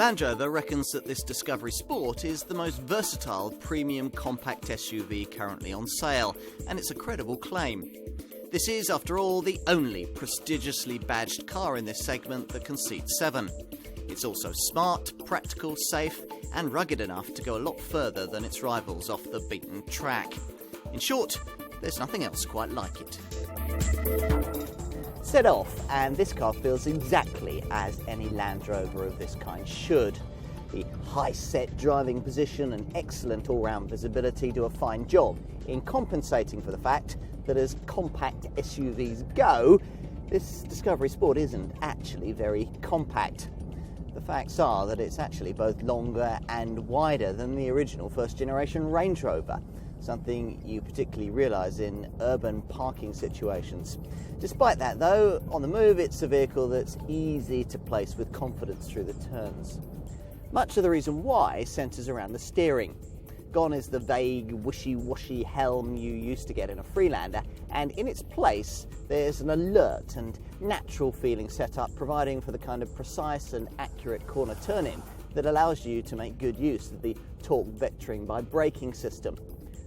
Land Rover reckons that this Discovery Sport is the most versatile premium compact SUV currently on sale, and it's a credible claim. This is, after all, the only prestigiously badged car in this segment that can seat 7. It's also smart, practical, safe, and rugged enough to go a lot further than its rivals off the beaten track. In short, there's nothing else quite like it. Set off, and this car feels exactly as any Land Rover of this kind should. The high-set driving position and excellent all-round visibility do a fine job in compensating for the fact that as compact SUVs go, this Discovery Sport isn't actually very compact. The facts are that it's actually both longer and wider than the original first-generation Range Rover, something you particularly realise in urban parking situations. Despite that though, on the move it's a vehicle that's easy to place with confidence through the turns. Much of the reason why centres around the steering. Gone is the vague, wishy-washy helm you used to get in a Freelander, and in its place there's an alert and natural feeling setup providing for the kind of precise and accurate corner turn-in that allows you to make good use of the torque vectoring by braking system.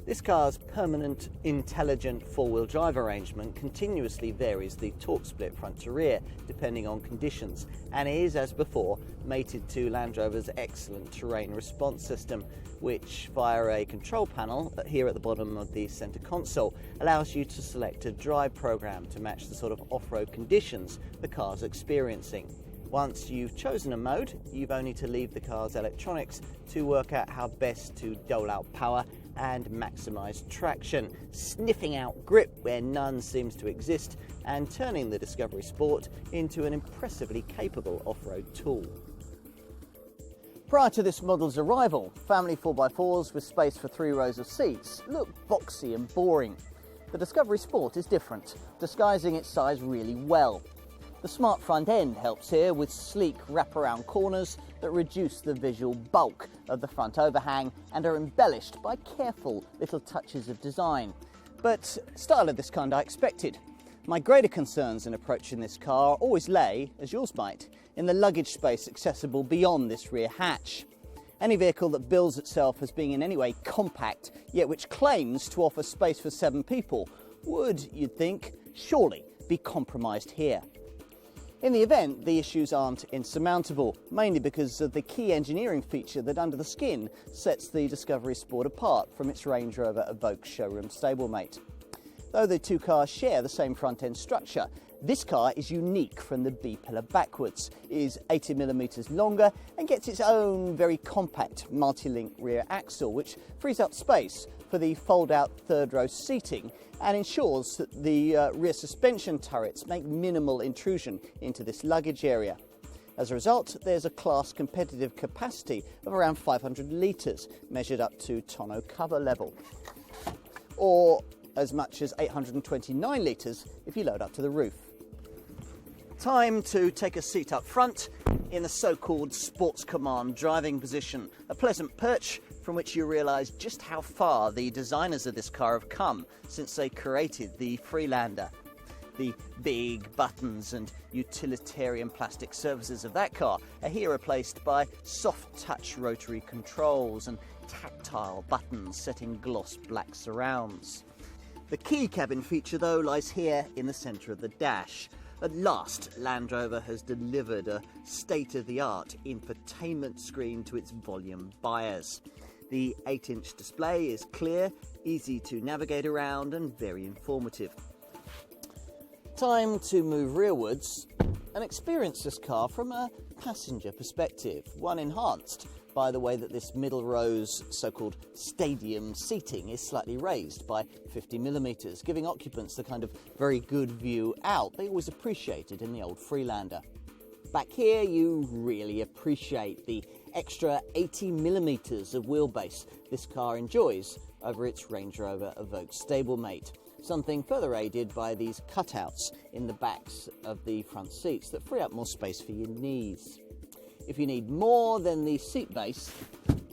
This car's permanent, intelligent four-wheel drive arrangement continuously varies the torque split front to rear, depending on conditions, and is, as before, mated to Land Rover's excellent terrain response system, which, via a control panel here at the bottom of the centre console, allows you to select a drive program to match the sort of off-road conditions the car's experiencing. Once you've chosen a mode, you've only to leave the car's electronics to work out how best to dole out power and maximise traction, sniffing out grip where none seems to exist, and turning the Discovery Sport into an impressively capable off-road tool. Prior to this model's arrival, family 4x4s with space for 3 rows of seats looked boxy and boring. The Discovery Sport is different, disguising its size really well. The smart front end helps here with sleek wraparound corners that reduce the visual bulk of the front overhang and are embellished by careful little touches of design. But style of this kind I expected. My greater concerns in approaching this car always lay, as yours might, in the luggage space accessible beyond this rear hatch. Any vehicle that bills itself as being in any way compact, yet which claims to offer space for 7 people, would, you'd think, surely be compromised here. In the event, the issues aren't insurmountable, mainly because of the key engineering feature that under the skin sets the Discovery Sport apart from its Range Rover Evoque showroom stablemate. Though the two cars share the same front-end structure, this car is unique from the B-pillar backwards, is 80mm longer and gets its own very compact multi-link rear axle, which frees up space for the fold-out third-row seating and ensures that the rear suspension turrets make minimal intrusion into this luggage area. As a result, there's a class competitive capacity of around 500 litres, measured up to tonneau cover level, or as much as 829 litres if you load up to the roof. Time to take a seat up front in the so-called Sports Command driving position, a pleasant perch from which you realise just how far the designers of this car have come since they created the Freelander. The big buttons and utilitarian plastic surfaces of that car are here replaced by soft touch rotary controls and tactile buttons set in gloss black surrounds. The key cabin feature though lies here in the centre of the dash. At last, Land Rover has delivered a state-of-the-art infotainment screen to its volume buyers. The 8-inch display is clear, easy to navigate around and very informative. Time to move rearwards and experience this car from a passenger perspective, one enhanced by the way that this middle row's so-called stadium seating is slightly raised by 50mm, giving occupants the kind of very good view out they always appreciated in the old Freelander. Back here you really appreciate the extra 80mm of wheelbase this car enjoys over its Range Rover Evoque stablemate, something further aided by these cutouts in the backs of the front seats that free up more space for your knees. If you need more, then the seat base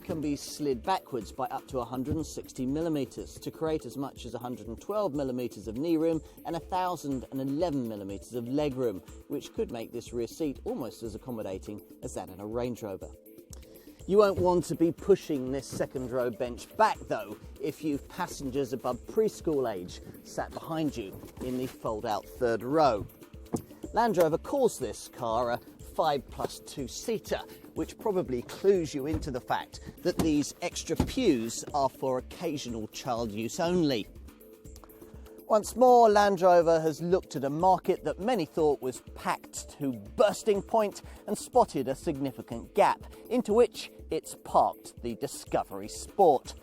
can be slid backwards by up to 160mm to create as much as 112mm of knee room and 1011mm of leg room, which could make this rear seat almost as accommodating as that in a Range Rover. You won't want to be pushing this second row bench back though if you've passengers above preschool age sat behind you in the fold-out third row. Land Rover calls this car a 5+2 seater, which probably clues you into the fact that these extra pews are for occasional child use only. Once more, Land Rover has looked at a market that many thought was packed to bursting point and spotted a significant gap, into which it's parked the Discovery Sport.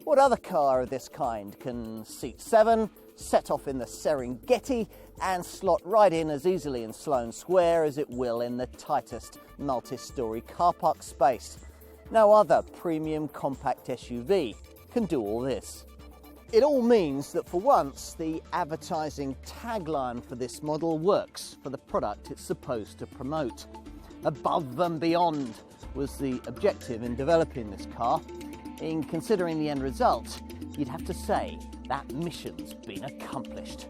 What other car of this kind can seat 7, set off in the Serengeti and slot right in as easily in Sloane Square as it will in the tightest multi-storey car park space? No other premium compact SUV can do all this. It all means that for once the advertising tagline for this model works for the product it's supposed to promote. Above and beyond was the objective in developing this car. In considering the end result, you'd have to say that mission's been accomplished.